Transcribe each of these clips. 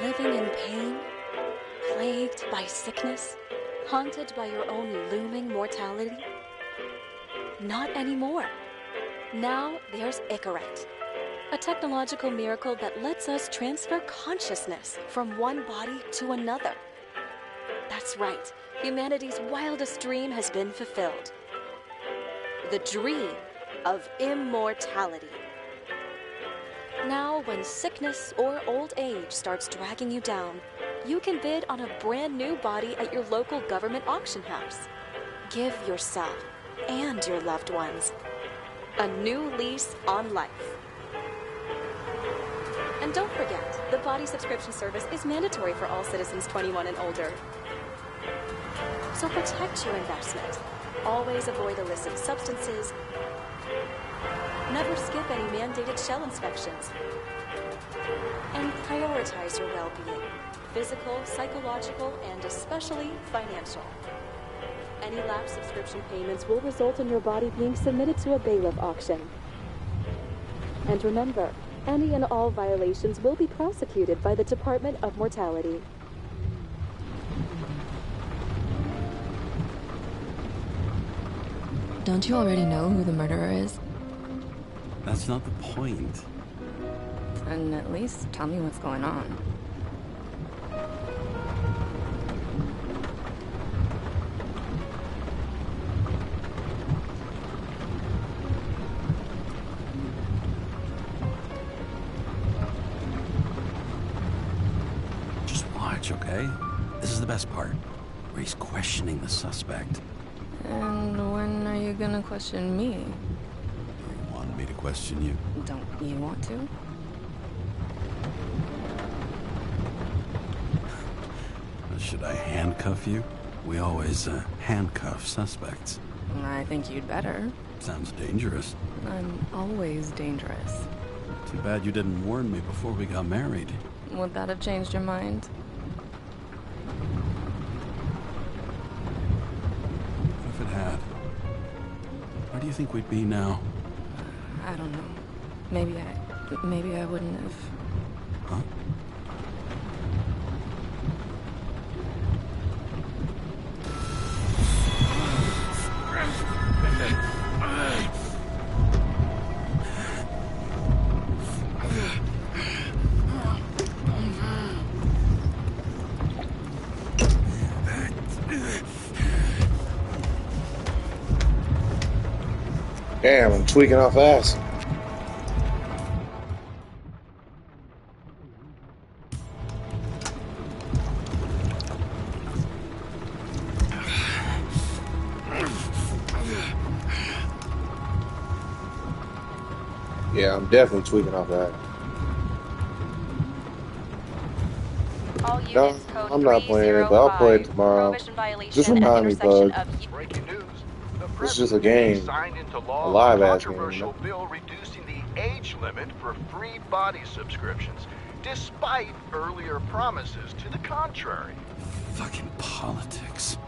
Living in pain, plagued by sickness, haunted by your own looming mortality? Not anymore. Now there's Icaret, a technological miracle that lets us transfer consciousness from one body to another. That's right, humanity's wildest dream has been fulfilled. The dream of immortality. Now, when sickness or old age starts dragging you down, you can bid on a brand new body at your local government auction house. Give yourself and your loved ones a new lease on life. And don't forget, the body subscription service is mandatory for all citizens 21 and older. So protect your investment. Always avoid illicit substances. Never skip any mandated shell inspections. And prioritize your well-being, physical, psychological, and especially financial. Any lapsed subscription payments will result in your body being submitted to a bailiff auction. And remember, any and all violations will be prosecuted by the Department of Mortality. Don't you already know who the murderer is? That's not the point. And at least tell me what's going on. Just watch, okay? This is the best part, where he's questioning the suspect. And when are you gonna question me? You wanted me to question you. Don't you want to? Should I handcuff you? We always handcuff suspects. I think you'd better. Sounds dangerous. I'm always dangerous. Too bad you didn't warn me before we got married. Would that have changed your mind? If it had, where do you think we'd be now? I don't know. Maybe I wouldn't have. Huh? Damn, I'm tweaking off ass. Yeah, I'm definitely tweaking off that. No, I'm not playing it, but I'll play it tomorrow. Just remind me, bud. Breaking news. It's just a game. Signed into law A live ass game. controversial bill reducing the age limit for free body subscriptions, despite earlier promises to the contrary. Fucking politics.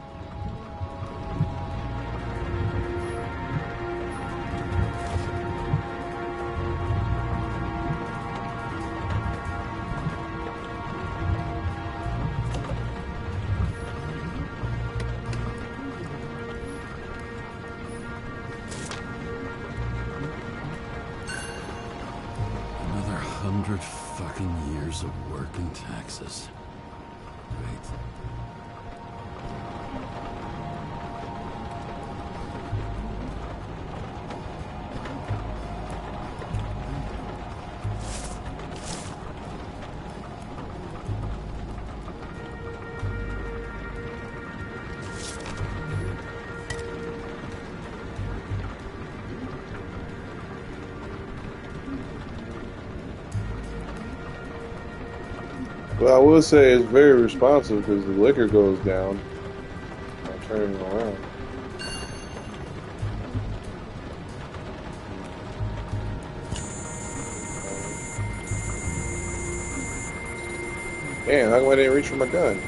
Another 100 fucking years of work in Texas. Great. Well, I will say it's very responsive because the liquor goes down. I'm turning it around. Damn, how come I didn't reach for my gun?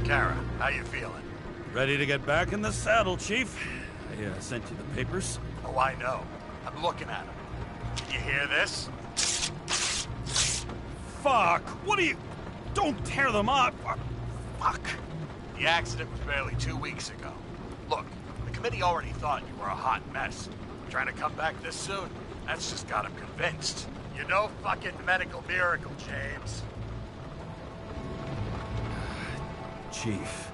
Kara, how you feeling? Ready to get back in the saddle, Chief? I sent you the papers. Oh, I know. I'm looking at them. Can you hear this? Fuck! What are you... Don't tear them up! Fuck. The accident was barely 2 weeks ago. Look, the committee already thought you were a hot mess. Trying to come back this soon, that's just got them convinced. You're no fucking medical miracle, James. Chief,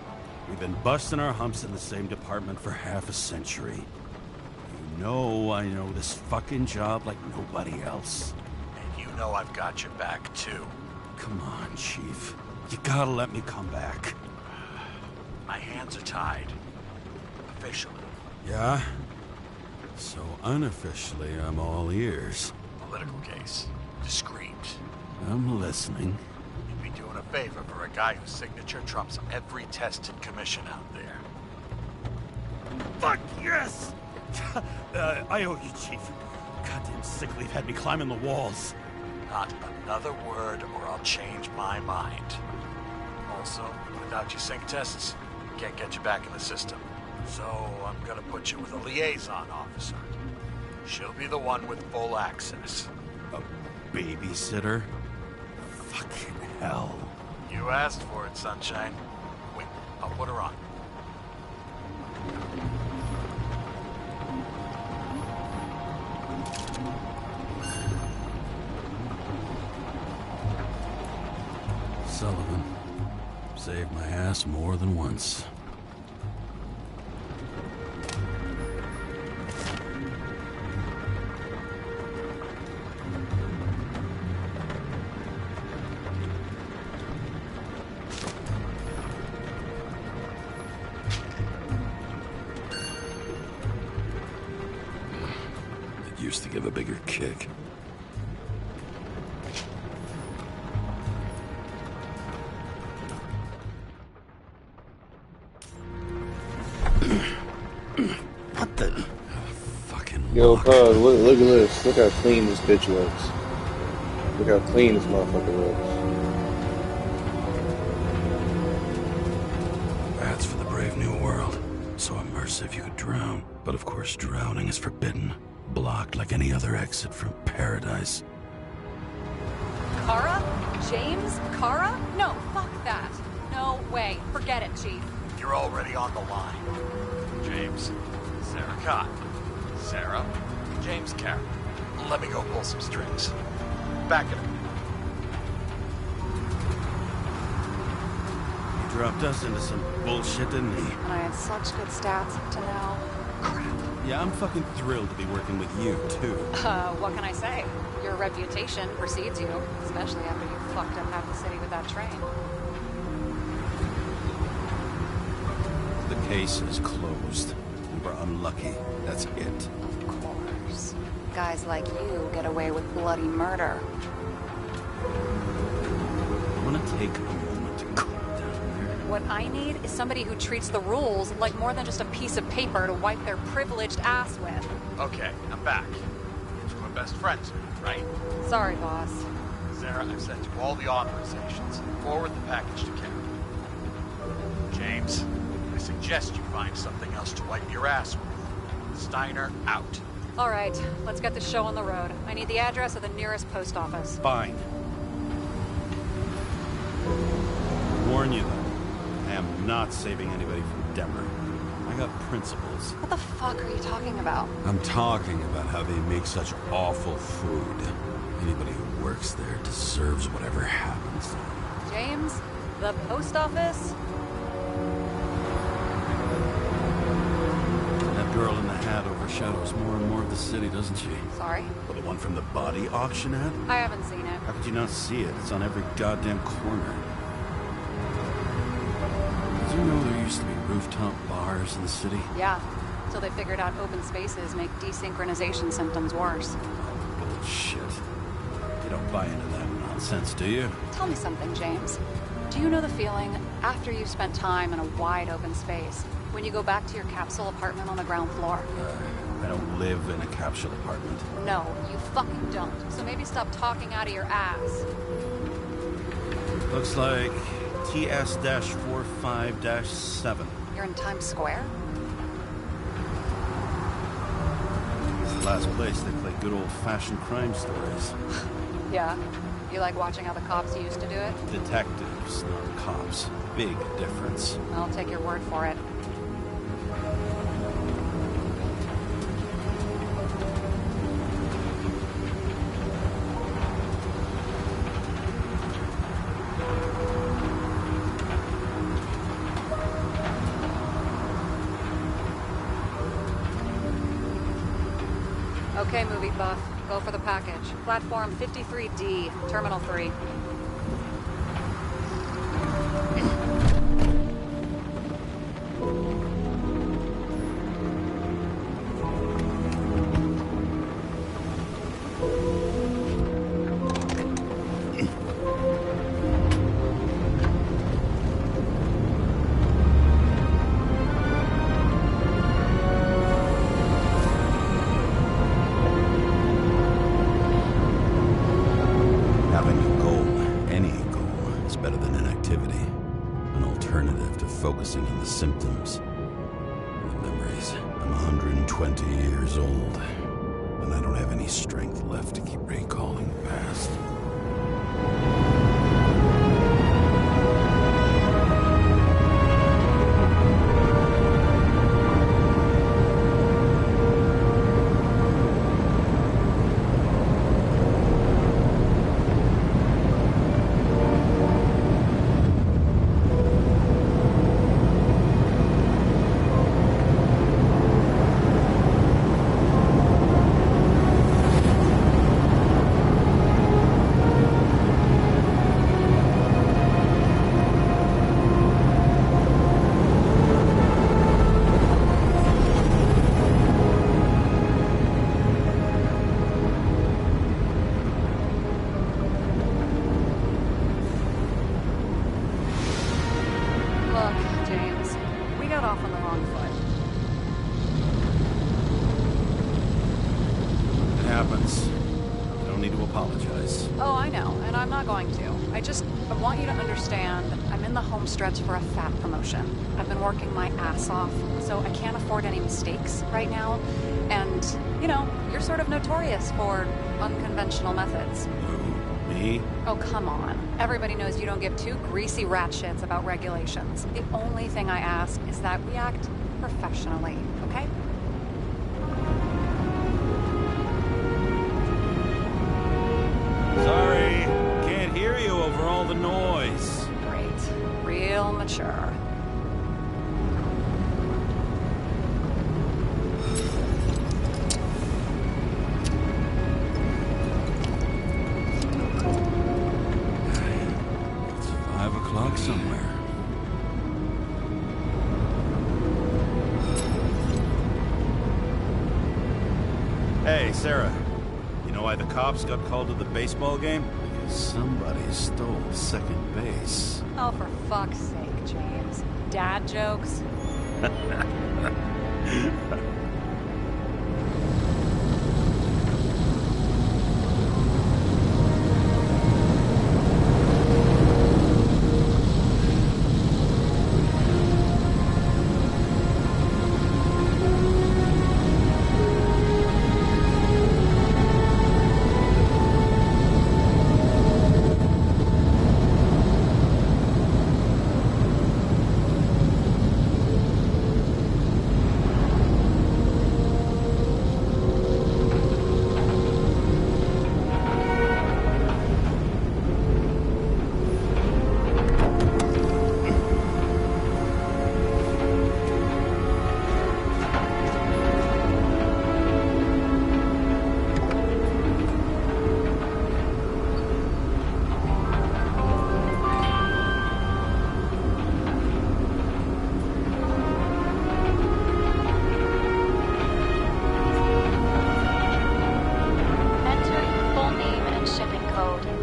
we've been busting our humps in the same department for half a century. You know I know this fucking job like nobody else. And you know I've got your back, too. Come on, Chief. You gotta let me come back. My hands are tied. Officially. Yeah? So unofficially, I'm all ears. Political case. Discreet. I'm listening. You'd be doing a favor for a guy whose signature trumps every tested commission out there. Fuck yes! I owe you, Chief. Goddamn sick leave had me climbing the walls. Not another word or I'll change my mind. Also, without your sync tests, can't get you back in the system. So I'm gonna put you with a liaison officer. She'll be the one with full access. A babysitter? Fucking hell. You asked for it, Sunshine. Wait, I'll put her on. Sullivan. Saved my ass more than once. It used to give a bigger kick. What the... fucking Yo, lock. look at this. Look how clean this bitch looks. Look how clean this motherfucker looks. That's for the brave new world. So immersive you could drown. But of course drowning is forbidden. Blocked like any other exit from paradise. Kara? James? Kara? No, fuck that. No way. Forget it, Chief. You're already on the line. James, Sarah Cott. Sarah, James Carroll. Let me go pull some strings. Back it up. He dropped us into some bullshit, didn't he? And I had such good stats up to now. Crap. Yeah, I'm fucking thrilled to be working with you, too. What can I say? Your reputation precedes you, especially after you fucked up half the city with that train. The case is closed. We were unlucky. That's it. Of course. Guys like you get away with bloody murder. I want to take a moment to calm down there. What I need is somebody who treats the rules like more than just a piece of paper to wipe their privileged ass with. Okay, I'm back. So we're best friends, right? Sorry, boss. Sarah, I've sent you all the authorizations. Forward the package to Karen. James, I suggest you find something else to wipe your ass with. Steiner out. All right, let's get the show on the road. I need the address of the nearest post office. Fine. Warn you, though. I am not saving anybody from Denver. I got principles. What the fuck are you talking about? I'm talking about how they make such awful food. Anybody who works there deserves whatever happens. James? The post office? That girl in the hat overshadows more and more of the city, doesn't she? Sorry? Well, the one from the body auction ad? I haven't seen it. How could you not see it? It's on every goddamn corner. Did you know there used to be rooftop bars in the city? Yeah, until they figured out open spaces make desynchronization symptoms worse. Bullshit. You don't buy into that nonsense, do you? Tell me something, James. Do you know the feeling after you've spent time in a wide open space, when you go back to your capsule apartment on the ground floor? I don't live in a capsule apartment. No, you fucking don't. So maybe stop talking out of your ass. Looks like TS-45-7. You're in Times Square? last place they play good old-fashioned crime stories. Yeah? You like watching how the cops used to do it? Detectives, not cops. Big difference. I'll take your word for it. Okay, movie buff. Go for the package. Platform 53D, Terminal 3. Having a goal, any goal, is better than inactivity. An alternative to focusing on the symptoms. The memories. I'm 120 years old, and I don't have any strength left to keep recalling the past. Look, James, we got off on the wrong foot. It happens. You don't need to apologize. Oh, I know, and I'm not going to. I want you to understand, I'm in the home stretch for a fat promotion. I've been working my ass off, so I can't afford any mistakes right now. And, you know, you're sort of notorious for unconventional methods. Who? Me? Oh, come on. Everybody knows you don't give two greasy rat shits about regulations. The only thing I ask is that we act professionally, okay? Sorry, can't hear you over all the noise. Great. Real mature. It's 5 o'clock somewhere. Hey, Sarah. You know why the cops got called to the baseball game? Because somebody stole second base. Oh, for fuck's sake, James. Dad jokes?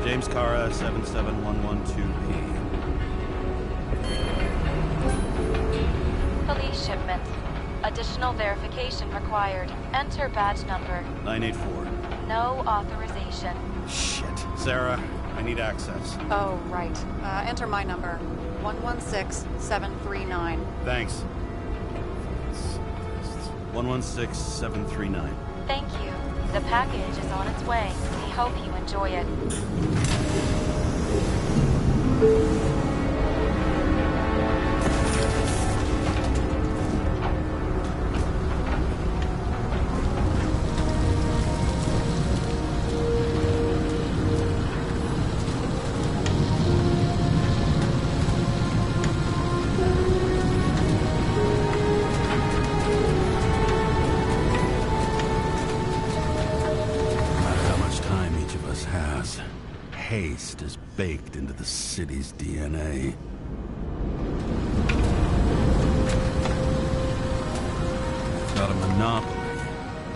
James Cara, 77112P. Police shipment. Additional verification required. Enter badge number. 984. No authorization. Shit. Sarah, I need access. Oh, right. Enter my number. 116739. Thanks. 116739. Thank you. The package is on its way. We hope you enjoy it. Haste is baked into the city's DNA. It's not a monopoly.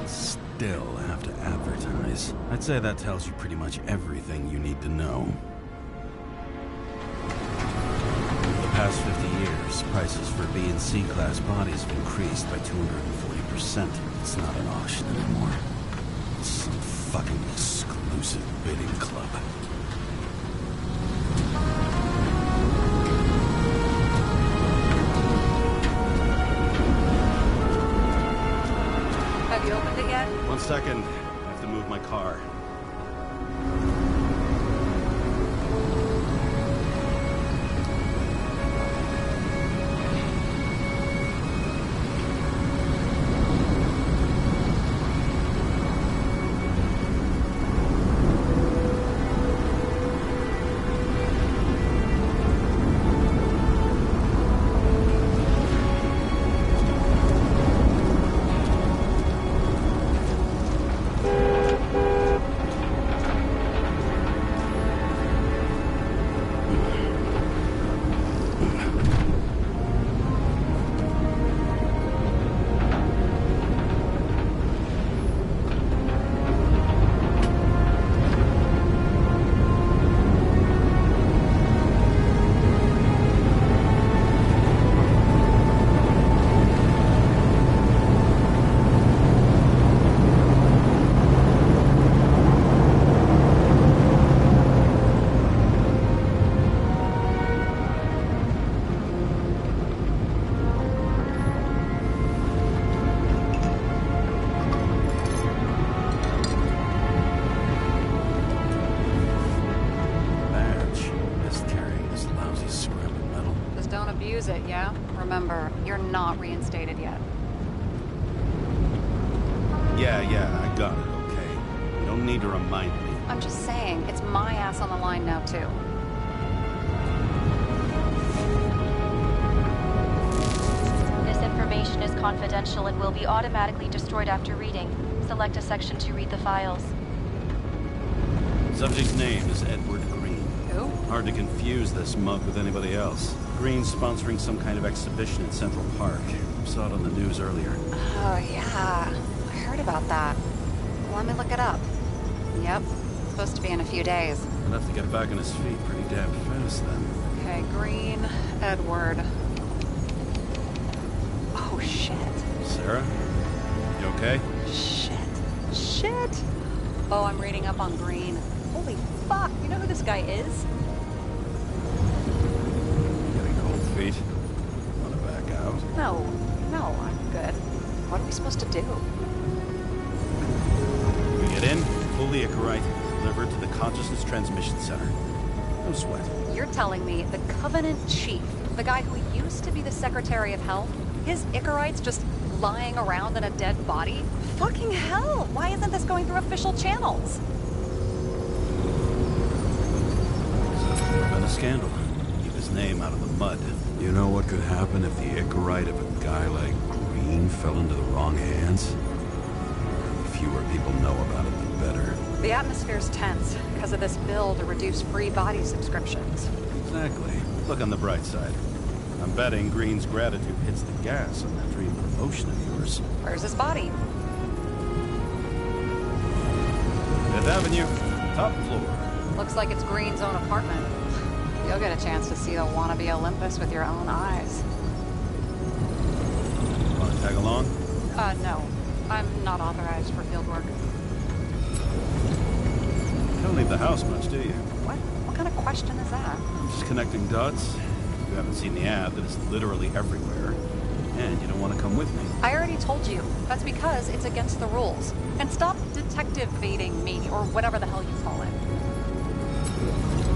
You still have to advertise. I'd say that tells you pretty much everything you need to know. Over the past 50 years, prices for B and C class bodies have increased by 240%. It's not an auction anymore. It's some fucking exclusive bidding club. Have you opened it yet? 1 second. I have to move my car. Abuse it, yeah? Remember, you're not reinstated yet. Yeah, I got it, okay? You don't need to remind me. I'm just saying, it's my ass on the line now, too. This information is confidential and will be automatically destroyed after reading. Select a section to read the files. Subject's name is Edward Green. Who? Hard to confuse this mug with anybody else. Green's sponsoring some kind of exhibition in Central Park. Saw it on the news earlier. Oh, yeah. I heard about that. Let me look it up. Yep. Supposed to be in a few days. I'll have to get back on his feet pretty damn fast then. Okay, Green, Edward. Oh, shit. Sarah? You okay? Shit. Oh, I'm reading up on Green. Holy fuck, you know who this guy is? Getting cold feet. Wanna back out? No, I'm good. What are we supposed to do? We get in, pull the Icarite, deliver it to the Consciousness Transmission Center. No sweat. You're telling me the Covenant Chief, the guy who used to be the Secretary of Health, his Icarite's just lying around in a dead body? Fucking hell! Why isn't this going through official channels? Been a scandal. Keep his name out of the mud. You know what could happen if the Icarite of a guy like Green fell into the wrong hands? The fewer people know about it, the better. The atmosphere's tense because of this bill to reduce free body subscriptions. Exactly. Look on the bright side. I'm betting Green's gratitude hits the gas on that dream promotion of yours. Where's his body? Fifth Avenue, top floor. Looks like it's Green's own apartment. You'll get a chance to see the wannabe Olympus with your own eyes. Want to tag along? No. I'm not authorized for field work. You don't leave the house much, do you? What? What kind of question is that? I'm just connecting dots. You haven't seen the ad that is literally everywhere. And you don't want to come with me. I already told you. That's because it's against the rules. And stop detective-baiting me, or whatever the hell you call it.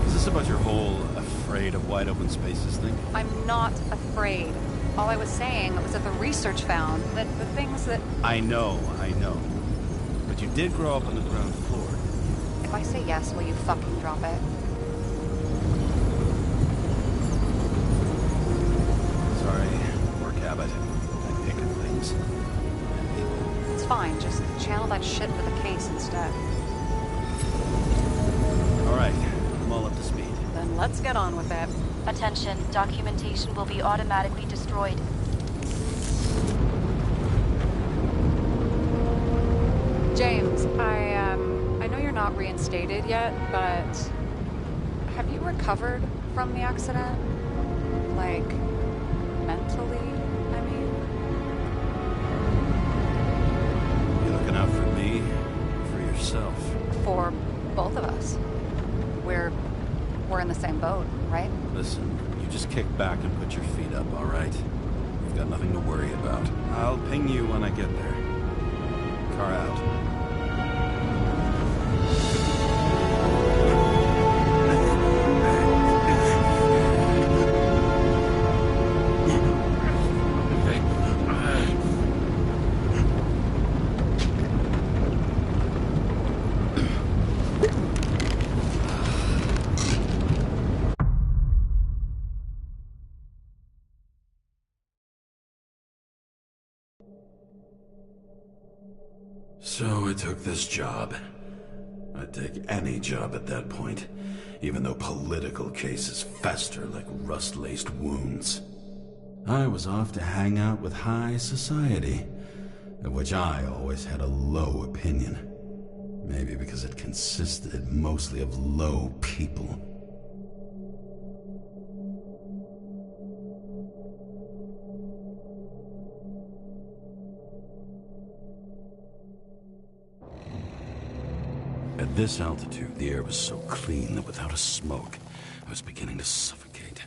Is this about your whole afraid of wide open spaces thing? I'm not afraid. All I was saying was that the research found that the things that... I know. But you did grow up on the ground floor. If I say yes, will you fucking drop it? Sorry, work habit. I pick at things. And people. It's fine, just channel that shit for the case instead. Alright, I'm all up to speed. Then let's get on with it. Attention, documentation will be automatically destroyed. James, I know you're not reinstated yet, but have you recovered from the accident? Like, mentally, I mean? You looking out for me? Or for yourself? For both of us. We're in the same boat, right? Listen, you just kick back and put your feet up, alright? You've got nothing to worry about. I'll ping you when I get there. Car out. So I took this job. I'd take any job at that point, even though political cases fester like rust-laced wounds. I was off to hang out with high society, of which I always had a low opinion. Maybe because it consisted mostly of low people. At this altitude, the air was so clean that without a smoke, I was beginning to suffocate.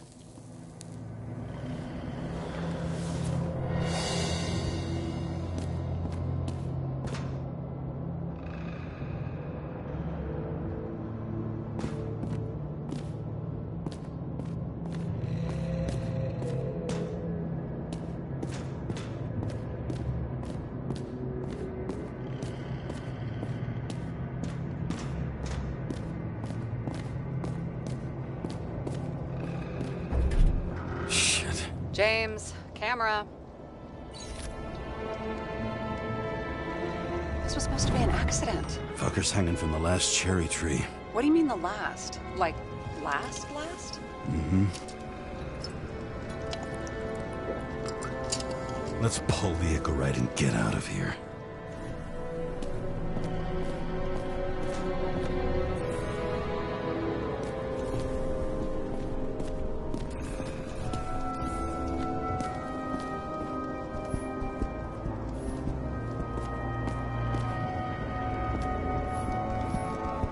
James, camera. This was supposed to be an accident. Fucker's hanging from the last cherry tree. What do you mean the last? Like, last? Mm-hmm. Let's pull the Icarite and get out of here.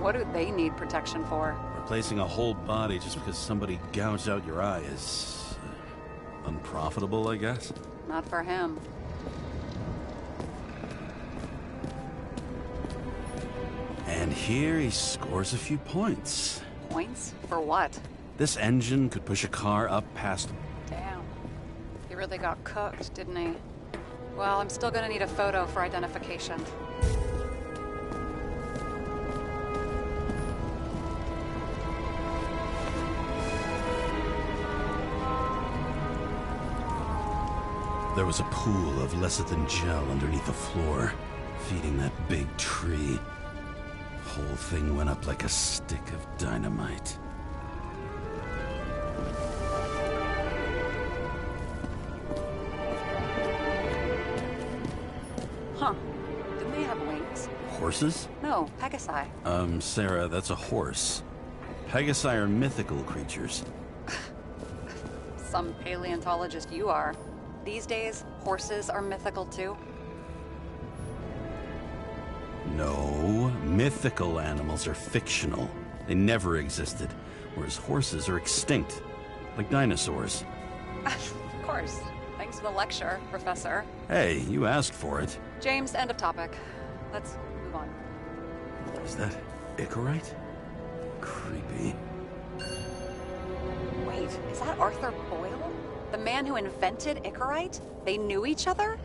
What do they need protection for? Replacing a whole body just because somebody gouged out your eye is unprofitable, I guess. Not for him. And here he scores a few points. Points? For what? This engine could push a car up past... Damn. He really got cooked, didn't he? Well, I'm still gonna need a photo for identification. There was a pool of lecithin gel underneath the floor, feeding that big tree. Whole thing went up like a stick of dynamite. Huh. Didn't they have wings? Horses? No, Pegasi. Sarah, that's a horse. Pegasi are mythical creatures. Some paleontologist you are. These days, horses are mythical too. No, mythical animals are fictional. They never existed, whereas horses are extinct, like dinosaurs. Of course. Thanks for the lecture, Professor. Hey, you asked for it. James, end of topic. Let's move on. Is that Icarite? Creepy. Wait, is that Arthur Boyle? The man who invented Icarite? They knew each other?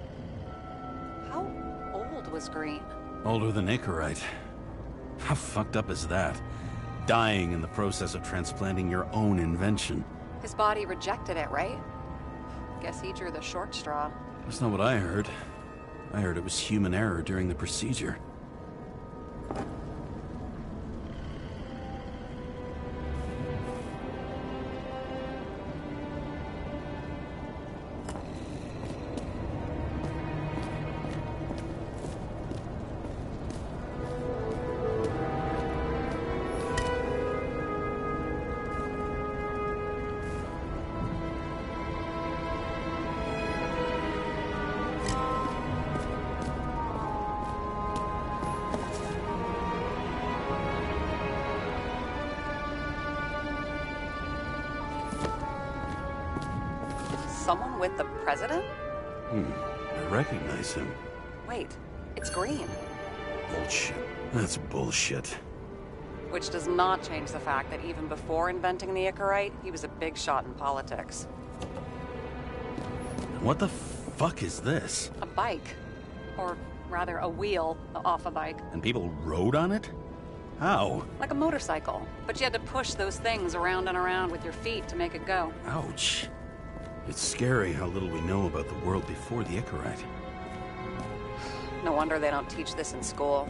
How old was Green? Older than Icarite. How fucked up is that? Dying in the process of transplanting your own invention. His body rejected it, right? Guess he drew the short straw. That's not what I heard. I heard it was human error during the procedure. Someone with the president? I recognize him. Wait, it's Green. Bullshit. That's bullshit. Which does not change the fact that even before inventing the Icarite, he was a big shot in politics. What the fuck is this? A bike. Or rather, a wheel off a bike. And people rode on it? How? Like a motorcycle. But you had to push those things around and around with your feet to make it go. Ouch. It's scary how little we know about the world before the Icarite. No wonder they don't teach this in school.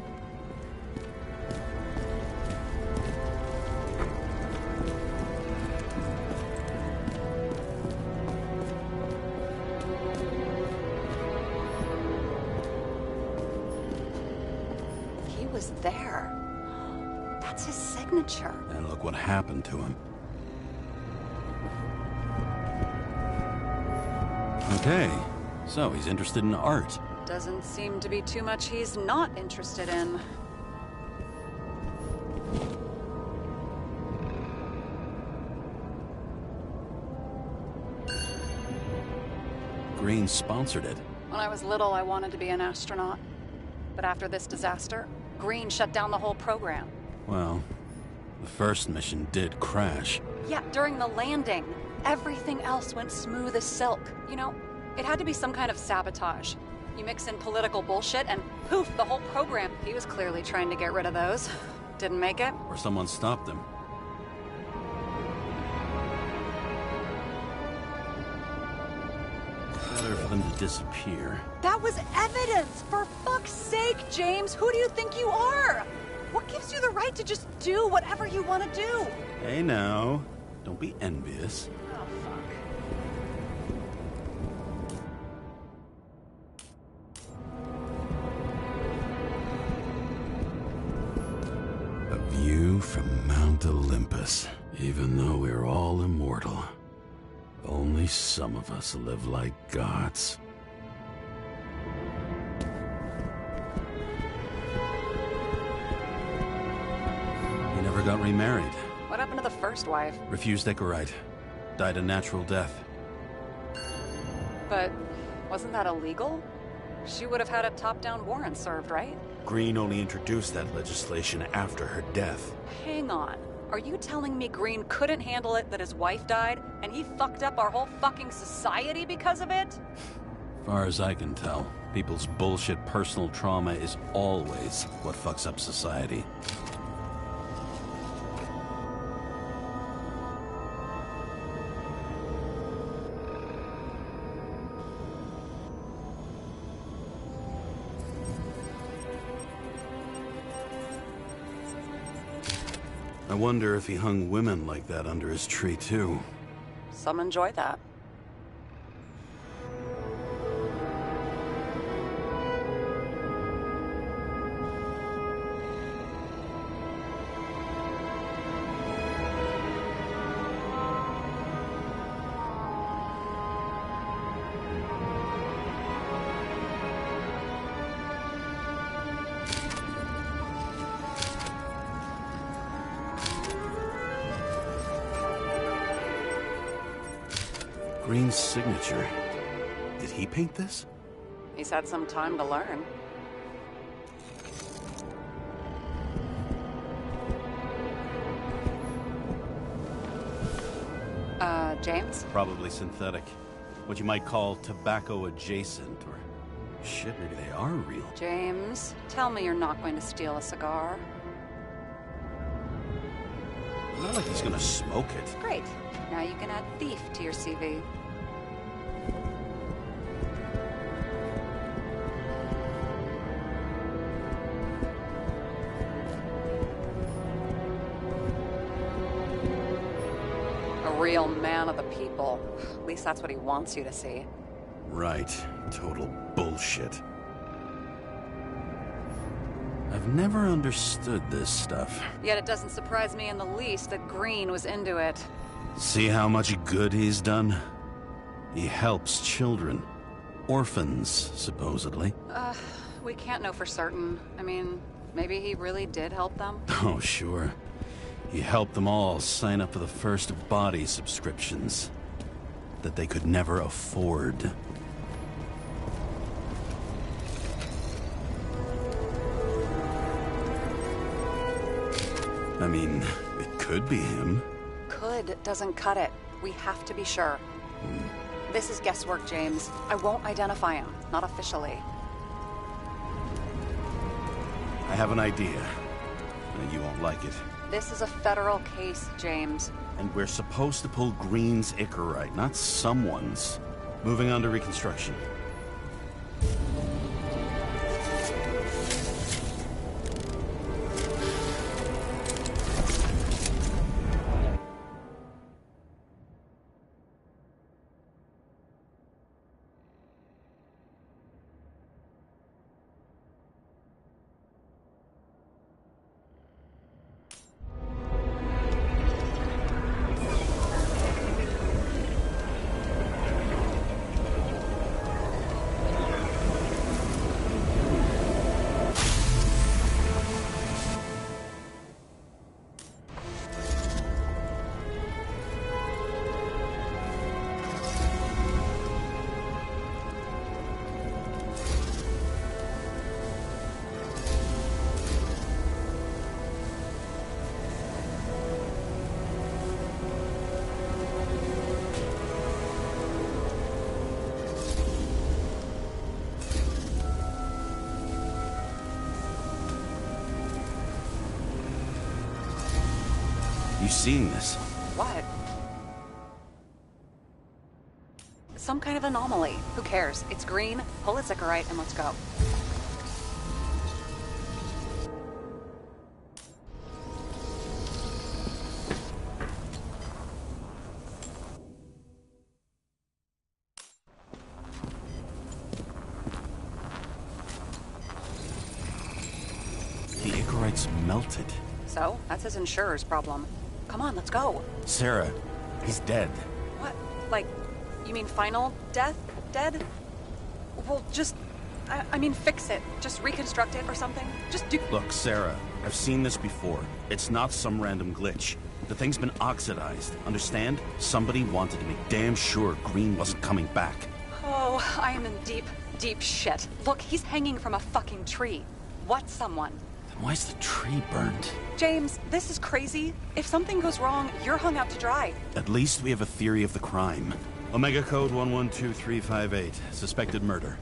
He was there. That's his signature. And look what happened to him. Okay, so he's interested in art. Doesn't seem to be too much he's not interested in. Green sponsored it. When I was little, I wanted to be an astronaut. But after this disaster, Green shut down the whole program. Well, the first mission did crash. Yeah, during the landing. Everything else went smooth as silk. You know, it had to be some kind of sabotage. You mix in political bullshit and poof, the whole program. He was clearly trying to get rid of those. Didn't make it. Or someone stopped him. Better for them to disappear. That was evidence! For fuck's sake, James! Who do you think you are? What gives you the right to just do whatever you want to do? Hey now, don't be envious. Oh, fuck. A view from Mount Olympus. Even though we're all immortal, only some of us live like gods. He never got remarried. What happened to the first wife? Refused Icarite. Died a natural death. But wasn't that illegal? She would have had a top-down warrant served, right? Green only introduced that legislation after her death. Hang on. Are you telling me Green couldn't handle it that his wife died, and he fucked up our whole fucking society because of it? Far as I can tell, people's bullshit personal trauma is always what fucks up society. I wonder if he hung women like that under his tree, too. Some enjoy that. Green's signature. he paint this? He's had some time to learn. James? Probably synthetic. What you might call tobacco adjacent, or... Shit, maybe they are real. James, tell me you're not going to steal a cigar. Not like he's gonna smoke it. Great. Now you can add thief to your CV. A real man of the people. At least that's what he wants you to see. Right. Total bullshit. I've never understood this stuff. Yet it doesn't surprise me in the least that Green was into it. See how much good he's done? He helps children. Orphans, supposedly. We can't know for certain. I mean, maybe he really did help them. Oh, sure. He helped them all sign up for the first body subscriptions that they could never afford. I mean, it could be him. Could doesn't cut it. We have to be sure. This is guesswork, James. I won't identify him. Not officially. I have an idea. And you won't like it. This is a federal case, James. And we're supposed to pull Green's Icarite, not someone's. Moving on to reconstruction. You seeing this? What? Some kind of anomaly. Who cares? It's Green, pull its Icarite, and let's go. The Icarite's melted. So, that's his insurer's problem. Come on, let's go. Sarah, he's dead. What? Like, you mean final death? Dead? Well, just... I mean, fix it. Just reconstruct it or something. Just do... Look, Sarah, I've seen this before. It's not some random glitch. The thing's been oxidized, understand? Somebody wanted to make damn sure Green wasn't coming back. Oh, I am in deep, deep shit. Look, he's hanging from a fucking tree. What's someone? Then why's the tree burned? James, this is crazy. If something goes wrong, you're hung out to dry. At least we have a theory of the crime. Omega code 112358. Suspected murder.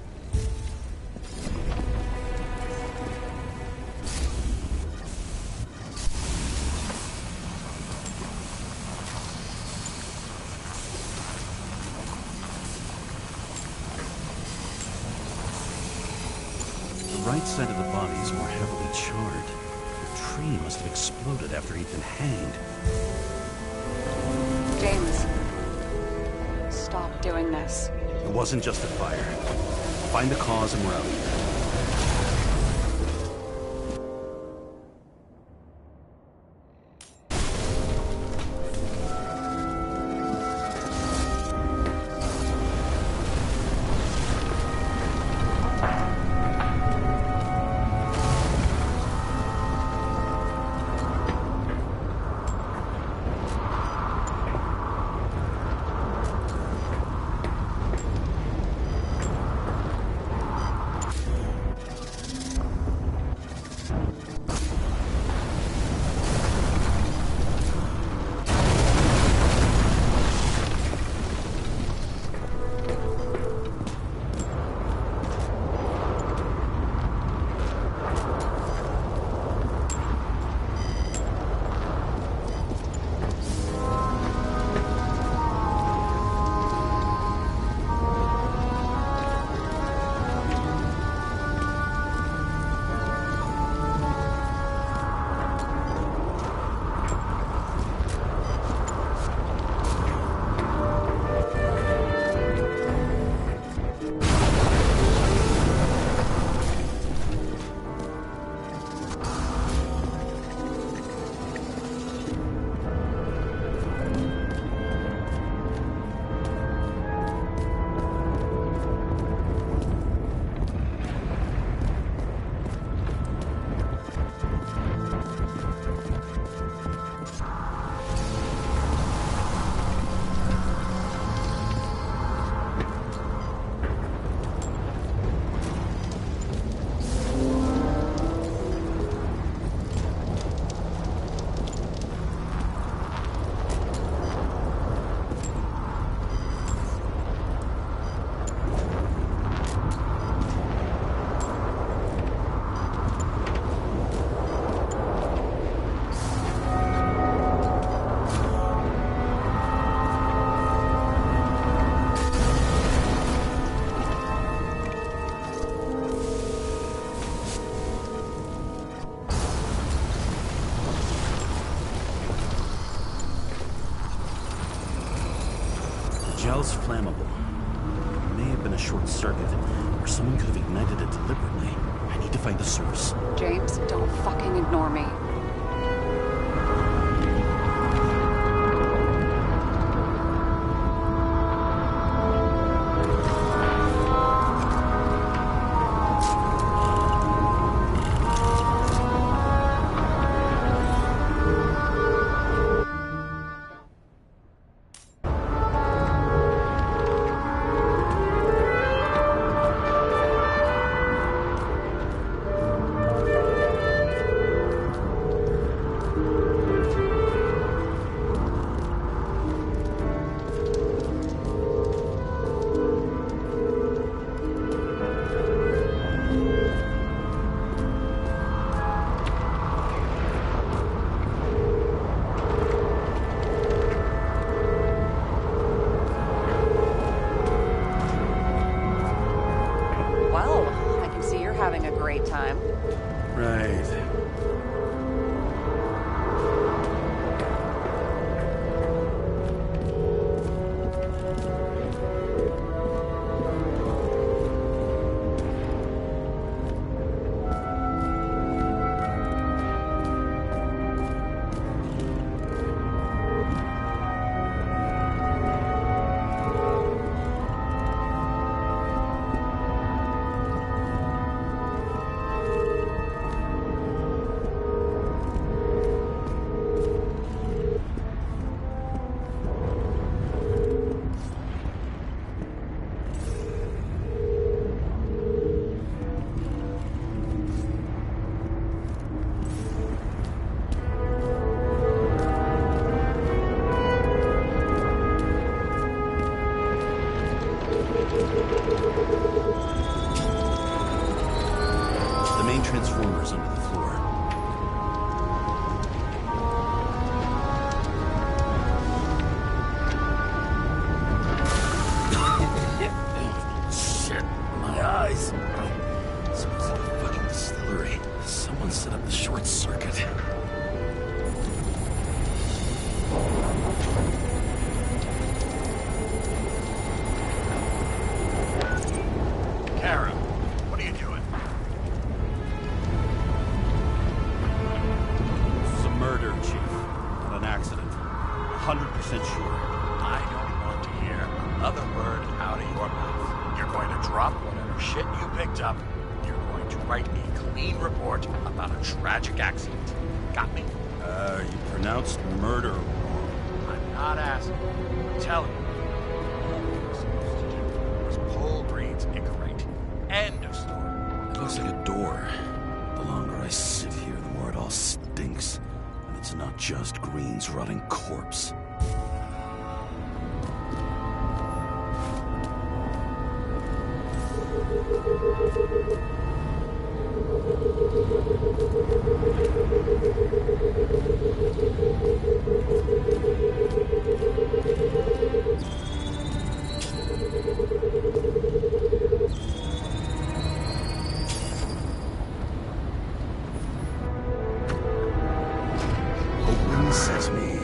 The right side of the body is more heavily charred. The tree must have exploded after he'd been hanged. James, stop doing this. It wasn't just a fire. Find the cause and we're out of here. is flammable. It may have been a short circuit, or someone could have ignited it deliberately. I need to find the source. James, don't fucking ignore me. Having a great time. Right. The main transformer's under the floor. Shit, my eyes. Smells like a fucking distillery. Someone set up the short circuit. Kara, what are you doing? This is a murder, Chief. Not an accident. 100% sure. I don't want to hear another word out of your mouth. You're going to drop whatever shit you picked up. You're going to write a clean report about a tragic accident. Got me? You pronounced murder wrong. I'm not asking. I'm telling you. All you were supposed to do was pull Green's Icarate. End of story. It looks like a door. The longer I sit here, the more it all stinks. And it's not just Green's rotting corpse. Open sesame.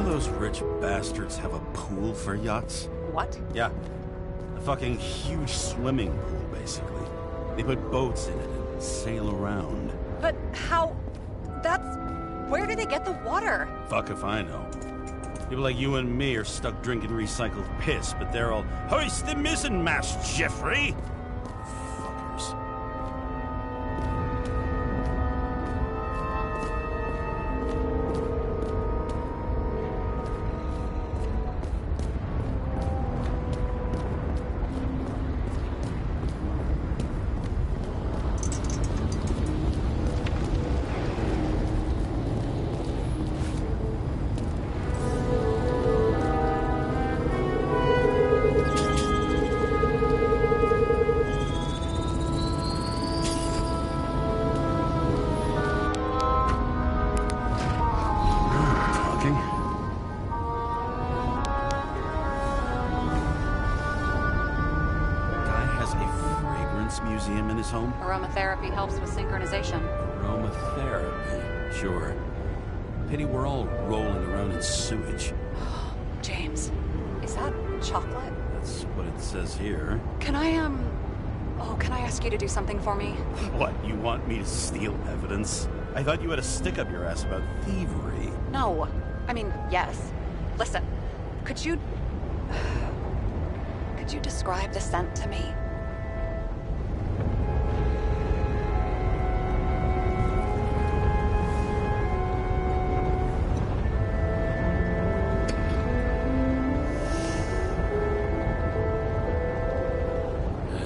Those rich bastards have a pool for yachts? What? Yeah. A fucking huge swimming pool, basically. They put boats in it and sail around. But how... That's... Where do they get the water? Fuck if I know. People like you and me are stuck drinking recycled piss, but they're all, hoist the mizzen mast, Jeffrey! Fuckers. Museum in his home? Aromatherapy helps with synchronization. Aromatherapy, sure. Pity we're all rolling around in sewage. James, is that chocolate? That's what it says here. Can I ask you to do something for me? What, you want me to steal evidence? I thought you had a stick up your ass about thievery. No. I mean, yes. Listen, could you describe the scent to me?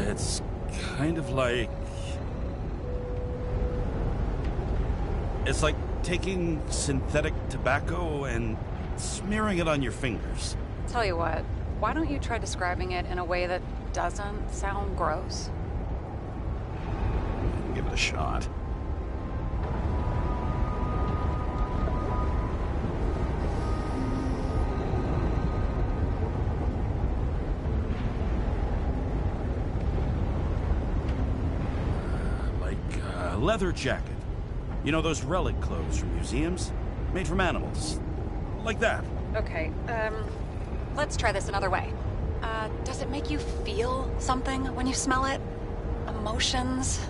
It's kind of like... It's like taking synthetic tobacco and smearing it on your fingers. Tell you what, why don't you try describing it in a way that doesn't sound gross? Give it a shot. Leather jacket. You know those relic clothes from museums? Made from animals. Like that. Okay, let's try this another way. Does it make you feel something when you smell it? Emotions?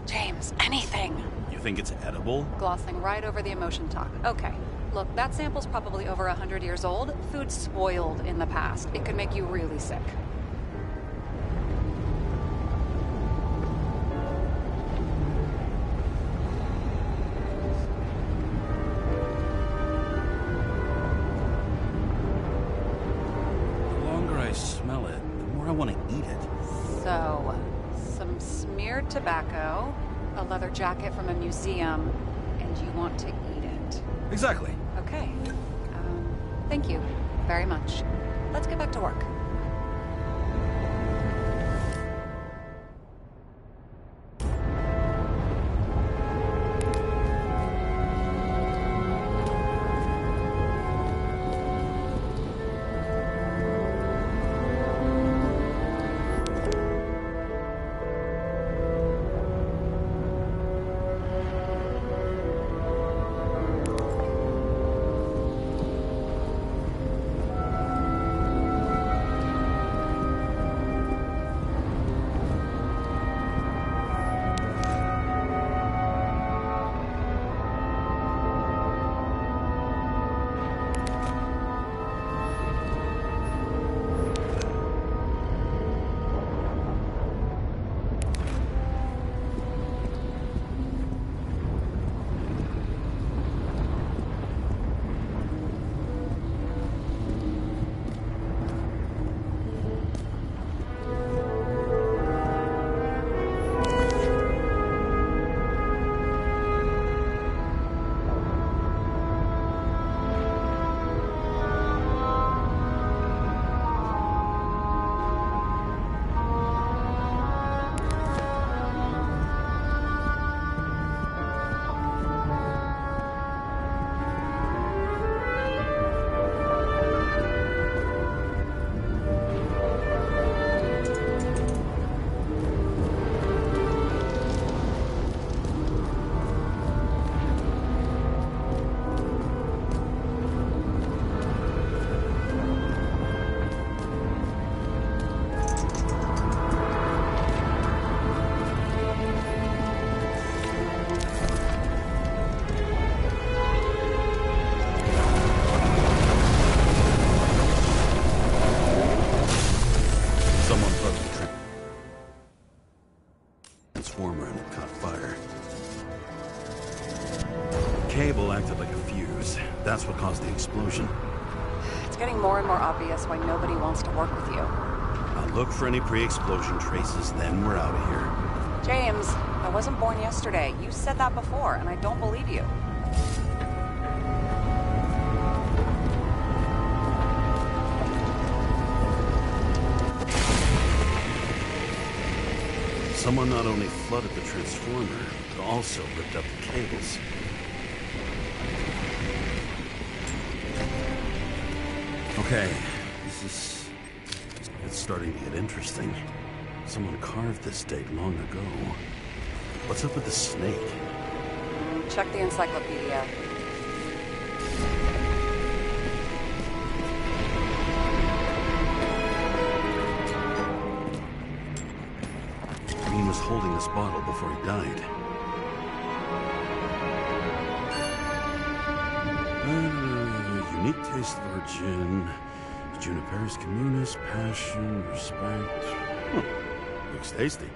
James, anything. You think it's edible? Glossing right over the emotion talk. Okay, look, that sample's probably over 100 years old. Food spoiled in the past. It could make you really sick. Smell it, the more I want to eat it. So, some smeared tobacco, a leather jacket from a museum, and you want to eat it. Exactly. Okay. Thank you very much. Let's get back to work. cable acted like a fuse. That's what caused the explosion. It's getting more and more obvious why nobody wants to work with you. I'll look for any pre-explosion traces, then we're out of here. James, I wasn't born yesterday. You said that before, and I don't believe you. Someone not only flooded the transformer, but also ripped up the cables. Okay, it's starting to get interesting. Someone carved this date long ago. What's up with the snake? Check the encyclopedia. Green was holding this bottle before he died. Unique taste virgin, Juniper's communis, passion, respect. Looks tasty.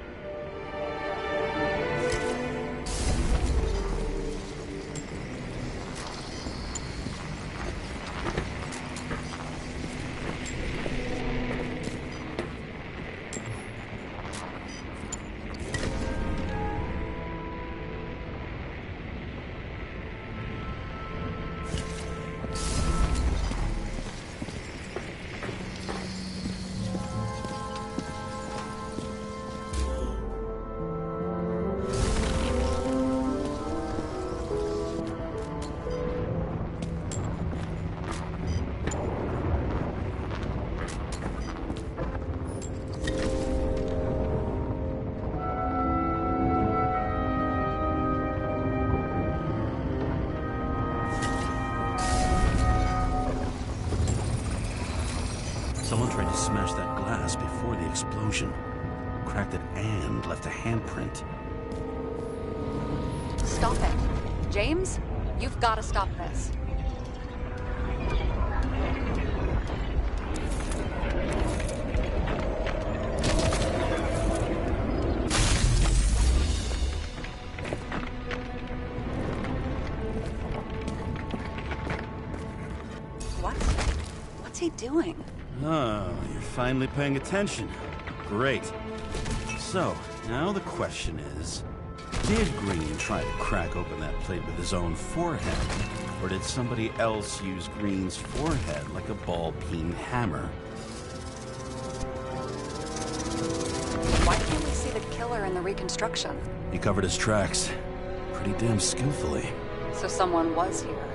Someone tried to smash that glass before the explosion. Cracked it and left a handprint. Stop it. James, you've got to stop this. What's he doing? Oh, you're finally paying attention. Great. So, now the question is, did Green try to crack open that plate with his own forehead? Or did somebody else use Green's forehead like a ball-peen hammer? Why can't we see the killer in the reconstruction? He covered his tracks pretty damn skillfully. So someone was here.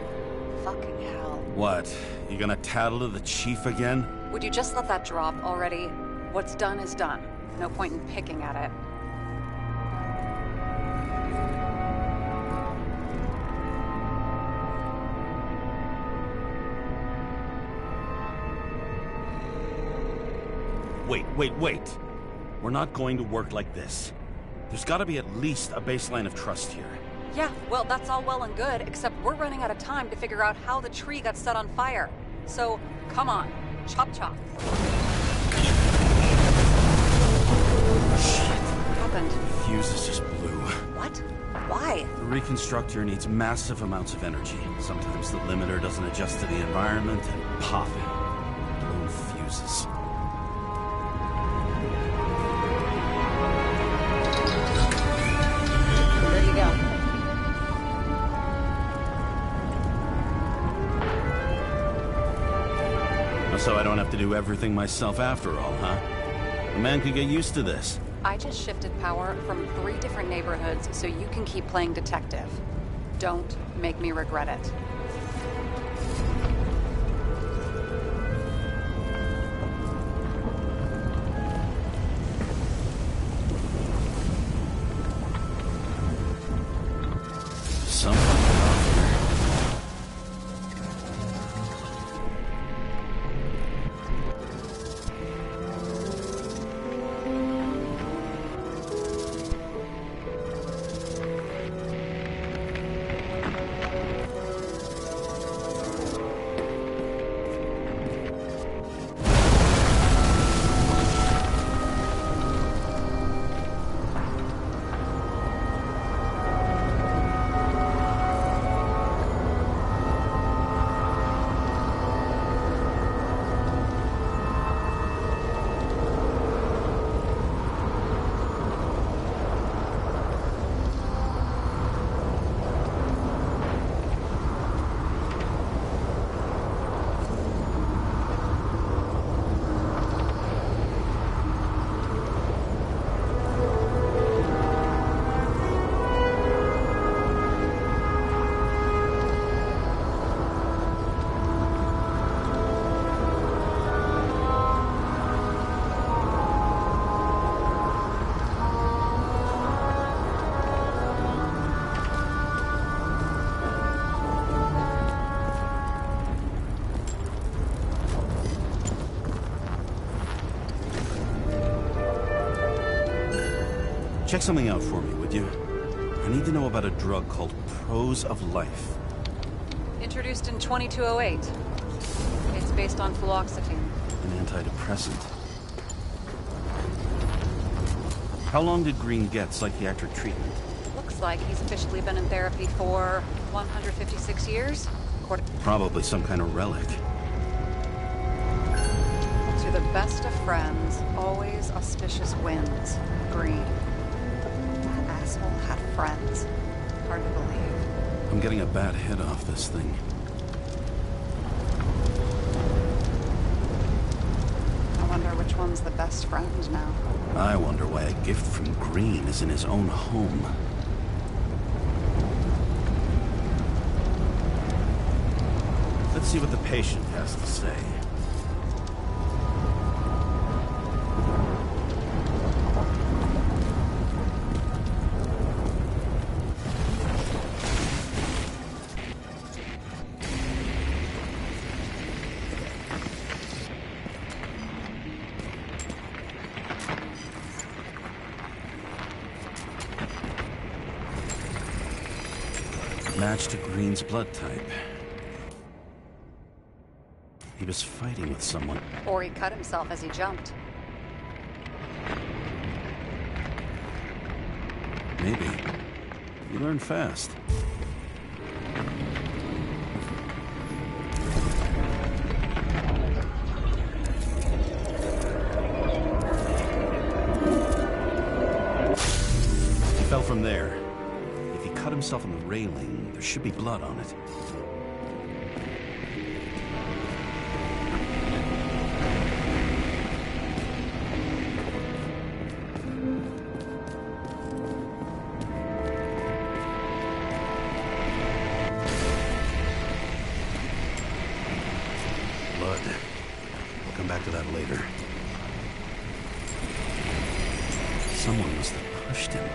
Fucking hell. What? You gonna tattle to the chief again? Would you just let that drop already? What's done is done. No point in picking at it. Wait. We're not going to work like this. There's gotta be at least a baseline of trust here. Yeah, well, that's all well and good, except we're running out of time to figure out how the tree got set on fire. So, come on. Chop chop. Shit. What happened? The fuses just blew. What? Why? The reconstructor needs massive amounts of energy. Sometimes the limiter doesn't adjust to the environment, and pop! Blown fuses. There you go. So I don't have to do everything myself after all, huh? A man could get used to this. I just shifted power from 3 different neighborhoods so you can keep playing detective. Don't make me regret it. Check something out for me, would you? I need to know about a drug called Pros of Life. Introduced in 2208. It's based on fluoxetine. An antidepressant. How long did Green get psychiatric treatment? Looks like he's officially been in therapy for 156 years. Probably some kind of relic. To the best of friends, always auspicious wins. Green. That asshole had friends. Hard to believe. I'm getting a bad hit off this thing. I wonder which one's the best friend now. I wonder why a gift from Green is in his own home. Let's see what the patient has to say. Match to Green's blood type. He was fighting with someone. Or he cut himself as he jumped. Maybe. You learn fast. He fell from there. If he cut himself on the railing, there should be blood on it. Blood. We'll come back to that later. Someone must have pushed him.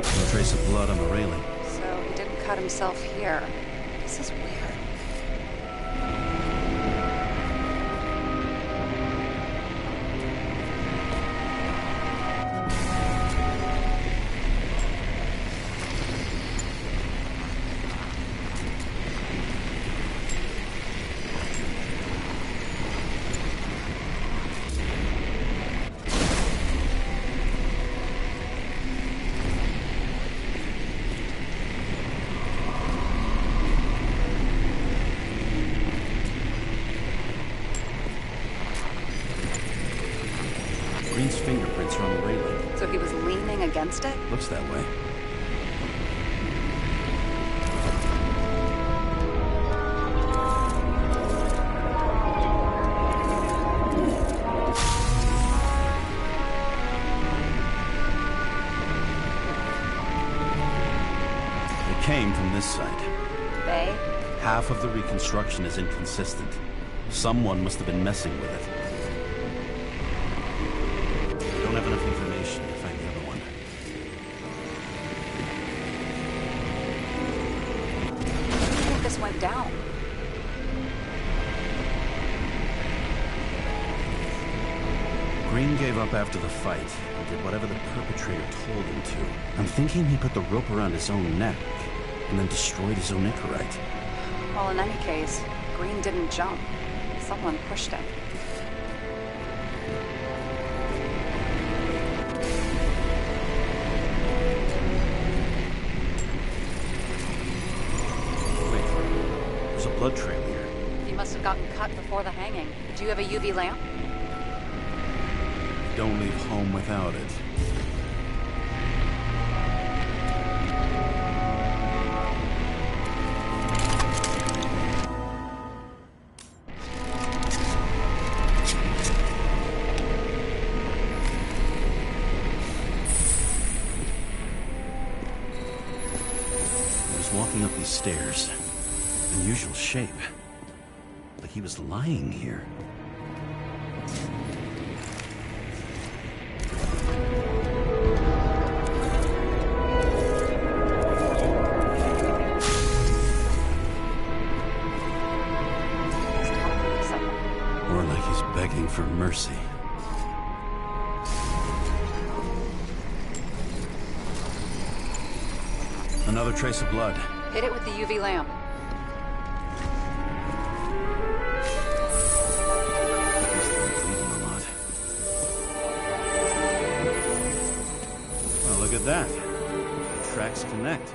No trace of blood on the railing. So he didn't cut himself here. This is weird. Green's fingerprints are on the railing. So he was leaning against it? Looks that way. It came from this side. They? Half of the reconstruction is inconsistent. Someone must have been messing with it. Don't have enough information to find the other one. How do you think this went down? Green gave up after the fight and did whatever the perpetrator told him to. I'm thinking he put the rope around his own neck and then destroyed his own Icarite. Well, in any case, Green didn't jump. Someone pushed him. Wait, there's a blood trail here. He must have gotten cut before the hanging. Do you have a UV lamp? Don't leave home without it. He was walking up these stairs. Unusual shape. Like he was lying here. begging for mercy. Another trace of blood. Hit it with the UV lamp. This thing's bleeding a lot. Well, look at that. The tracks connect.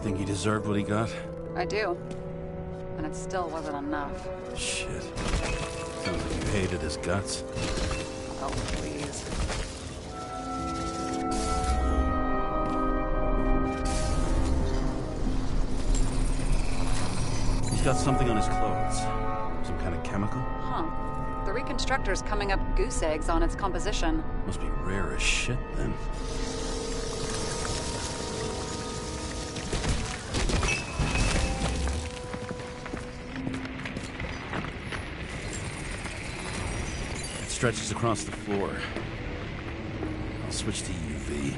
Think he deserved what he got? I do. And it still wasn't enough. Shit. Sounds like you hated his guts. Oh, please. He's got something on his clothes. Some kind of chemical? Huh. The reconstructor's coming up goose eggs on its composition. Must be rare as shit, then. Stretches across the floor. I'll switch to UV.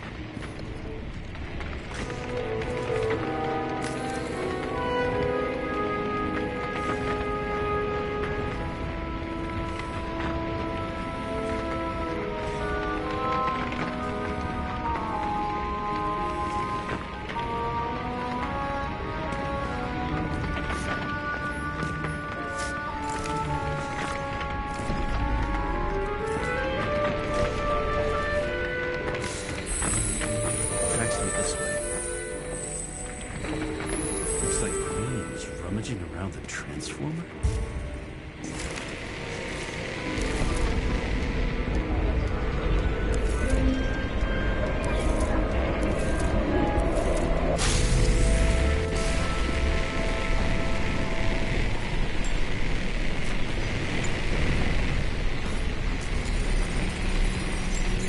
Around the transformer?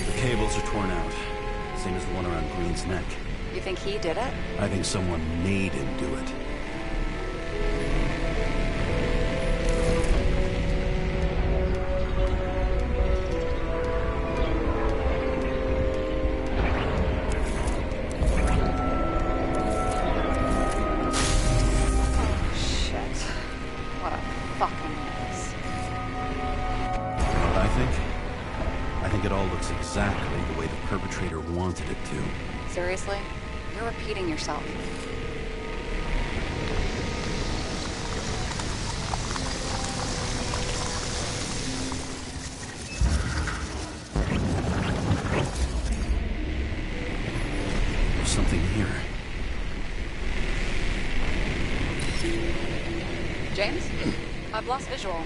The cables are torn out, same as the one around Green's neck. You think he did it? I think someone made him do it. It all looks exactly the way the perpetrator wanted it to. Seriously? You're repeating yourself. There's something here. James? I've lost visual.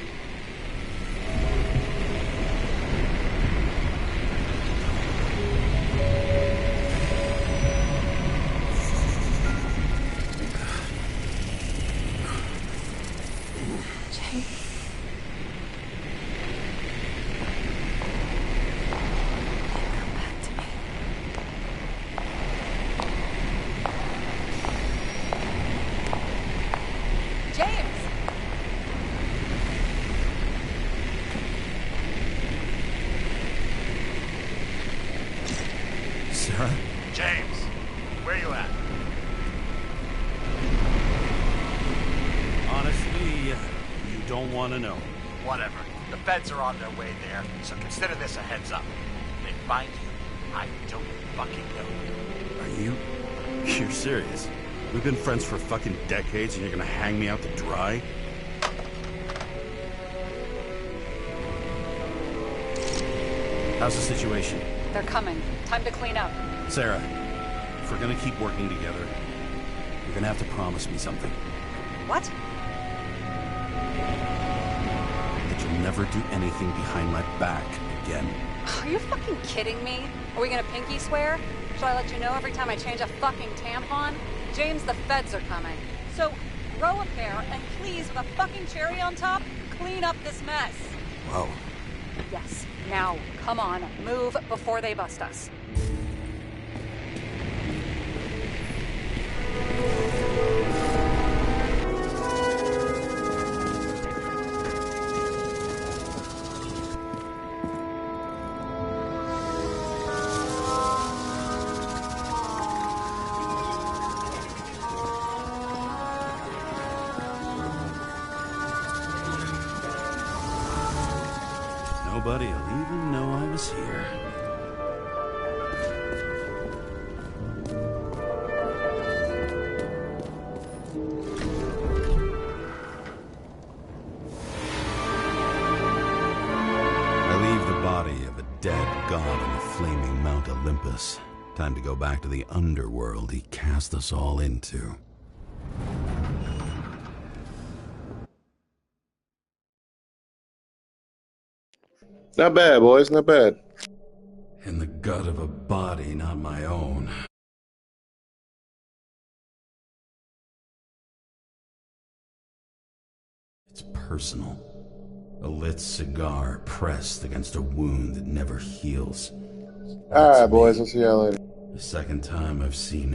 Sarah? James, where you at? Honestly, you don't want to know. Whatever. The feds are on their way there, so consider this a heads up. If they find you, I don't fucking know. Are you? You're serious? We've been friends for fucking decades and you're gonna hang me out to dry? How's the situation? They're coming. Time to clean up. Sarah, if we're gonna keep working together, you're gonna have to promise me something. What? That you'll never do anything behind my back again. Are you fucking kidding me? Are we gonna pinky swear? Shall I let you know every time I change a fucking tampon? James, the feds are coming. So, grow a pair, and please, with a fucking cherry on top, clean up this mess. Wow. Yes, Now, come on, move before they bust us. Nobody'll even know I was here. I leave the body of a dead god on the flaming Mount Olympus. Time to go back to the underworld he cast us all into. Not bad, boys. Not bad. In the gut of a body not my own. It's personal. A lit cigar pressed against a wound that never heals. All right, That's boys. me. I'll see y'all later. The second time I've seen